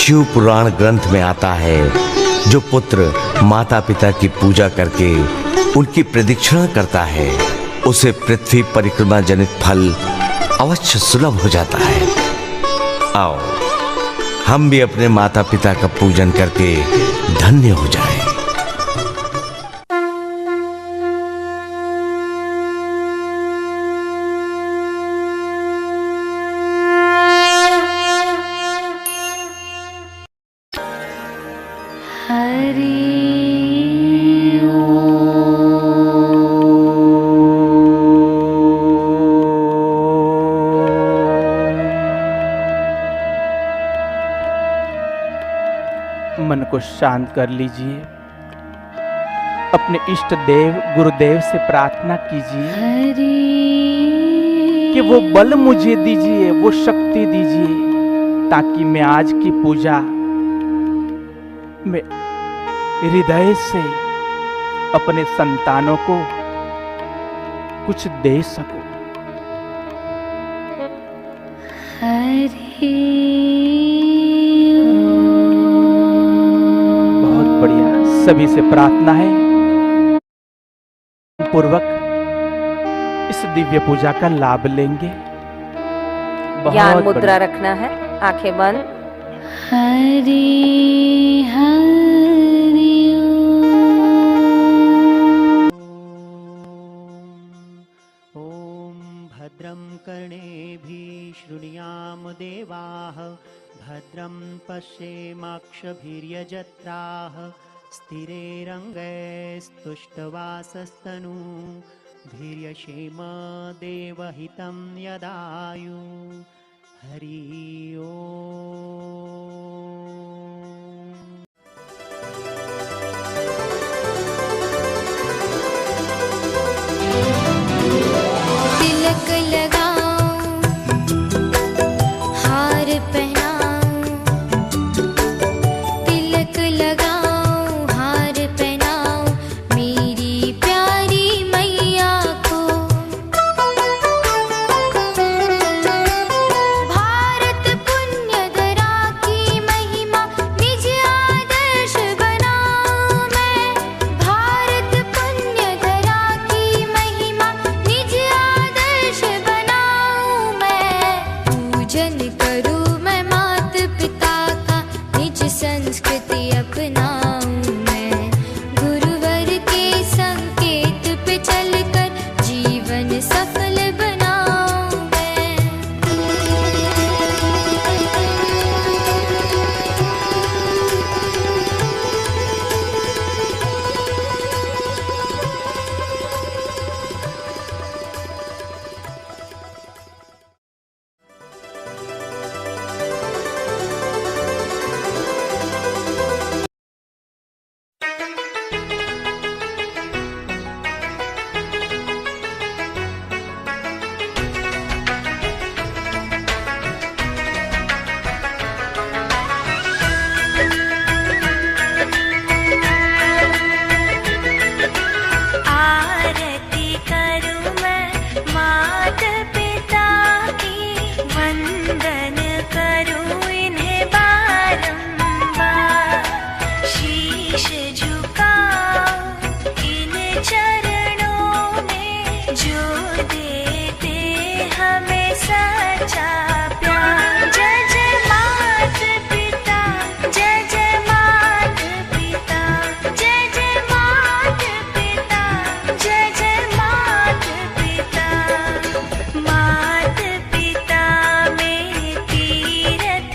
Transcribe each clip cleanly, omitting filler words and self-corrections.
शिव पुराण ग्रंथ में आता है, जो पुत्र माता पिता की पूजा करके उनकी प्रदक्षिणा करता है, उसे पृथ्वी परिक्रमा जनित फल अवश्य सुलभ हो जाता है। आओ हम भी अपने माता पिता का पूजन करके धन्य हो जाएं। मन को शांत कर लीजिए। अपने इष्ट देव गुरुदेव से प्रार्थना कीजिए कि वो बल मुझे दीजिए, वो शक्ति दीजिए, ताकि मैं आज की पूजा में हृदय से अपने संतानों को कुछ दे सकूं। सभी से प्रार्थना है पूर्वक इस दिव्य पूजा का लाभ लेंगे। ज्ञान मुद्रा रखना है, आंखें बंद। हरि हरि ओम भद्रं कर्णेभिः शृणुयाम देवाः, भद्रं पश्येमाक्षभिर्यजत्राः, स्थिरैरङ्गैस्तुष्टवासस्तनु, धीर्यक्षेम देवहितं यदायु। हरि ओम। तिलक लगाऊं, हार पहनाऊं, तिलक लगाऊं, हार पहनाऊं, मेरी प्यारी मैया को। भारत पुण्य धरा की महिमा निज आदर्श बनाऊं मैं। भारत पुण्य धरा की महिमा निज आदर्श बनाऊं मैं। पूजन करूं मैं मात पिता का, निज संस्कृति अपनाऊं मैं। गुरुवर के संकेत पे चलकर जीवन सफल बनाऊं मैं। आरती करूं मैं मात पिता की, वंदन करूं इन्हें बारंबार। शीश झुकाऊं इन चरणों में, जो देते हमें सच्चा प्यार। जय जय मात पिता, जय जय मात पिता, जय जय मात पिता, जय जय मात पिता। मात पिता में तीरथ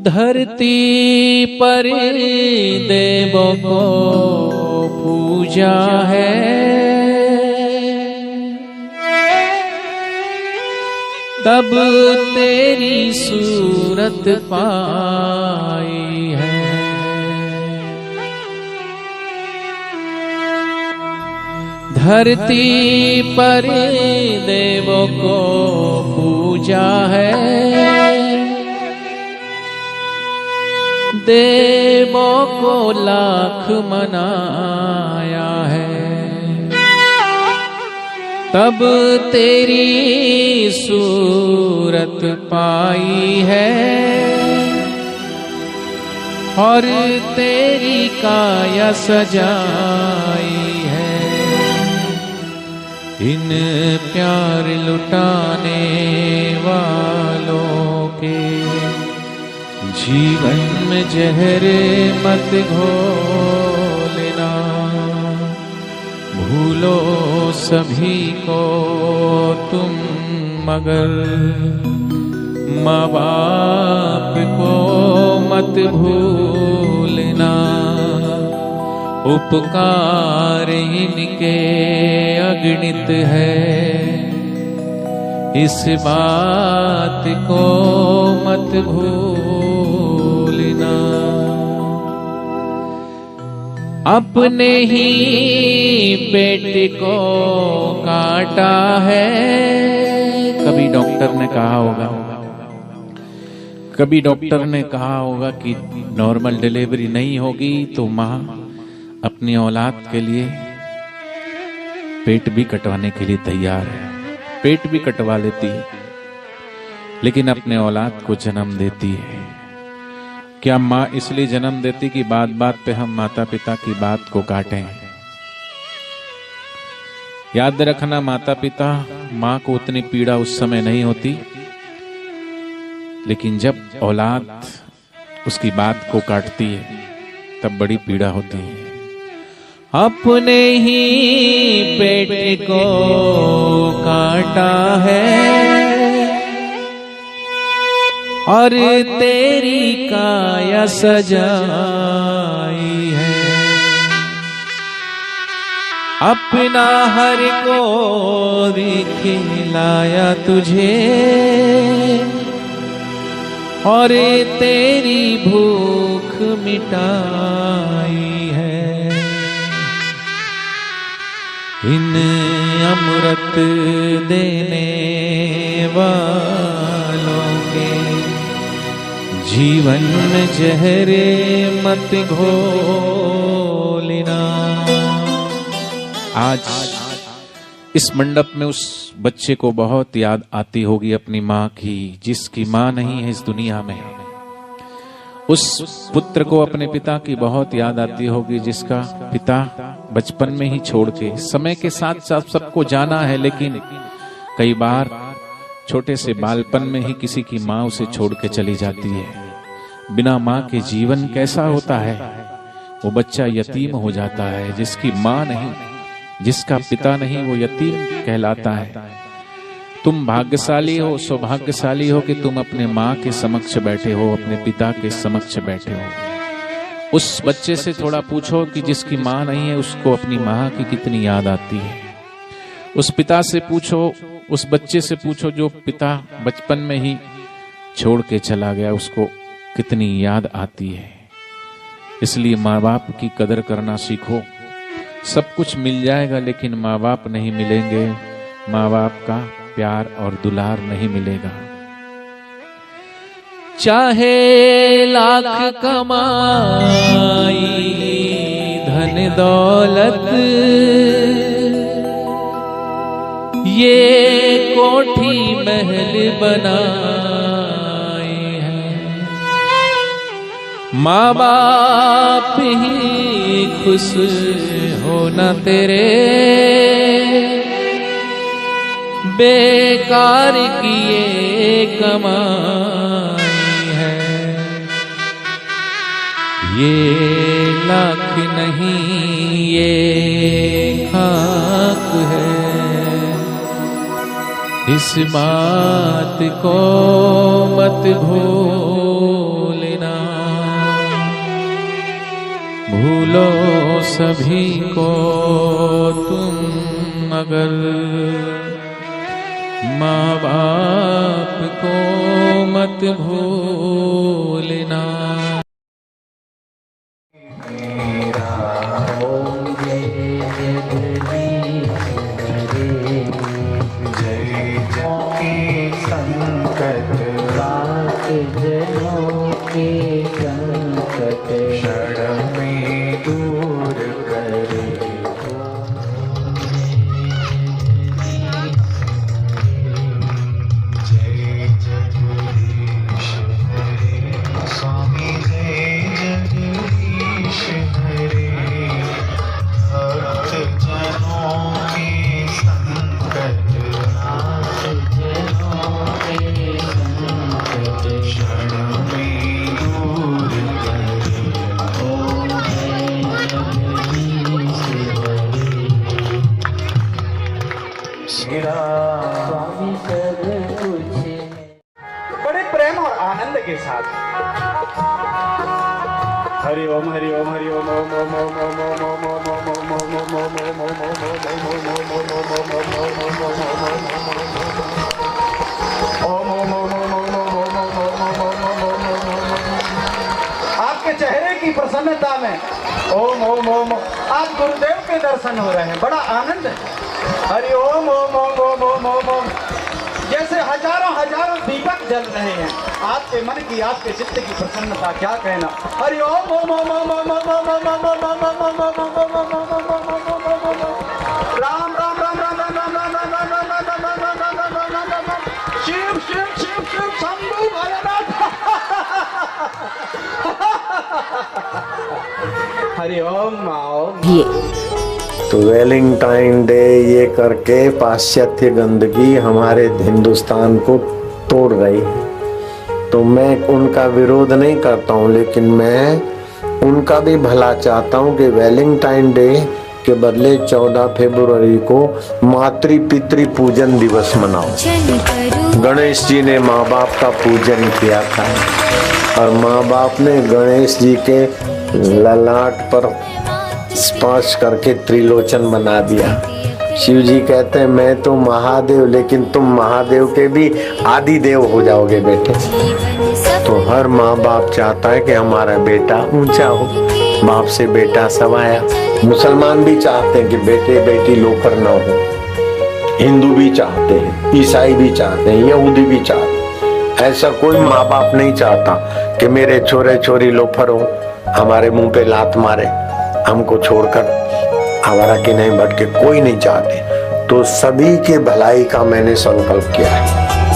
धरती पर देवों को पूजा है, तब तेरी सूरत पाई है। धरती पर देवों को पूजा है, देवों को लाख मनाया है, तब तेरी सूरत पाई है और तेरी काया सजाई है। इन प्यार लुटाने वालों के जीवन में जहर मत घोलना, भूलो सभी को तुम मगर माँ बाप को मत भूलना। उपकार इनके अगणित है, इस बात को मत भूलना। अपने ही पेट को काटा है, कभी डॉक्टर ने कहा होगा, कभी डॉक्टर ने कहा होगा कि नॉर्मल डिलीवरी नहीं होगी तो माँ अपनी औलाद के लिए पेट भी कटवाने के लिए तैयार है, पेट भी कटवा लेती है, लेकिन अपने औलाद को जन्म देती है। क्या माँ इसलिए जन्म देती कि बात बात पे हम माता पिता की बात को काटें? याद रखना, माता पिता माँ को उतनी पीड़ा उस समय नहीं होती, लेकिन जब औलाद उसकी बात को काटती है तब बड़ी पीड़ा होती है। अपने ही पेट को काटा है और तेरी काया सजाई है। अपना हर को खिलाया तुझे और तेरी भूख मिटाई है। इन अमृत देने वालों के जीवन में जहरे मत घोलना। आज इस मंडप में उस बच्चे को बहुत याद आती होगी अपनी माँ की, जिसकी माँ नहीं है इस दुनिया में। उस पुत्र को अपने पिता की बहुत याद आती होगी, जिसका पिता बचपन में ही छोड़ के, समय के साथ साथ सबको जाना है, लेकिन कई बार छोटे से बालपन में ही किसी की माँ उसे छोड़ के चली जाती है। बिना माँ के जीवन कैसा होता है? वो बच्चा यतीम हो जाता है। जिसकी माँ नहीं, जिसका पिता नहीं, वो यतीम कहलाता है। तुम भाग्यशाली हो, सौभाग्यशाली हो कि तुम अपने माँ के समक्ष बैठे हो, अपने पिता के समक्ष बैठे हो। उस बच्चे से थोड़ा पूछो कि जिसकी माँ नहीं है उसको अपनी माँ की कितनी याद आती है। उस पिता से पूछो, उस बच्चे से पूछो जो पिता बचपन में ही छोड़ के चला गया, उसको कितनी याद आती है। इसलिए माँ बाप की कदर करना सीखो। सब कुछ मिल जाएगा लेकिन माँ बाप नहीं मिलेंगे, माँ बाप का प्यार और दुलार नहीं मिलेगा। चाहे लाख कमाई धन दौलत, ये कोठी महल बनाए हैं, माँ बाप ही खुश होना तेरे बेकार किए कमाई है। ये लाख नहीं ये खाक है, इस बात को मत भूलना। भूलो सभी को तुम मगर माँ बाप को मत भूलना। बड़े प्रेम और आनंद के साथ हरि ओम हरि ओम हरि ओम ओम ओम ओम ओम ओम ओम ओम ओम ओम आपके चेहरे की प्रसन्नता में ओम ओम ओम आप गुरुदेव के दर्शन हो रहे हैं, बड़ा आनंद है। हरि ओम ओम ओम ओम ओम ओम ओम जैसे हजारों हजारों दीपक जल रहे हैं। आपके मन की, आपके चित्त की प्रसन्नता क्या कहना। हरि ओम ओम ओम ओम ओम ओम ओम ओम ओम राम राम राम राम राम राम राम राम शिव शिव शिव शिव शंभु भोलेनाथ। हरि ओम ओम। तो वैलेंटाइन डे ये करके पाश्चात्य गंदगी हमारे हिंदुस्तान को तोड़ रही। तो मैं उनका विरोध नहीं करता हूँ, लेकिन मैं उनका भी भला चाहता हूँ कि वैलेंटाइन डे के बदले 14 फरवरी को मातृ पितृ पूजन दिवस मनाओ। गणेश जी ने माँ बाप का पूजन किया था और माँ बाप ने गणेश जी के ललाट पर स्पर्श करके त्रिलोचन बना दिया। शिव जी कहते हैं मैं तो महादेव, लेकिन तुम महादेव के भी आदि देव हो जाओगे बेटे। तो हर माँ बाप चाहता है कि हमारा बेटा ऊंचा हो, बाप से बेटा सवाया। मुसलमान भी चाहते हैं कि बेटे बेटी लोफर ना हो, हिंदू भी चाहते हैं, ईसाई भी चाहते हैं, यहूदी भी चाहते हैं। ऐसा कोई माँ बाप नहीं चाहता कि मेरे छोरे छोरी लोफर हो, हमारे मुंह पे लात मारे, हमको छोड़कर आवारा के नहीं भटके, कोई नहीं चाहते। तो सभी के भलाई का मैंने संकल्प किया है।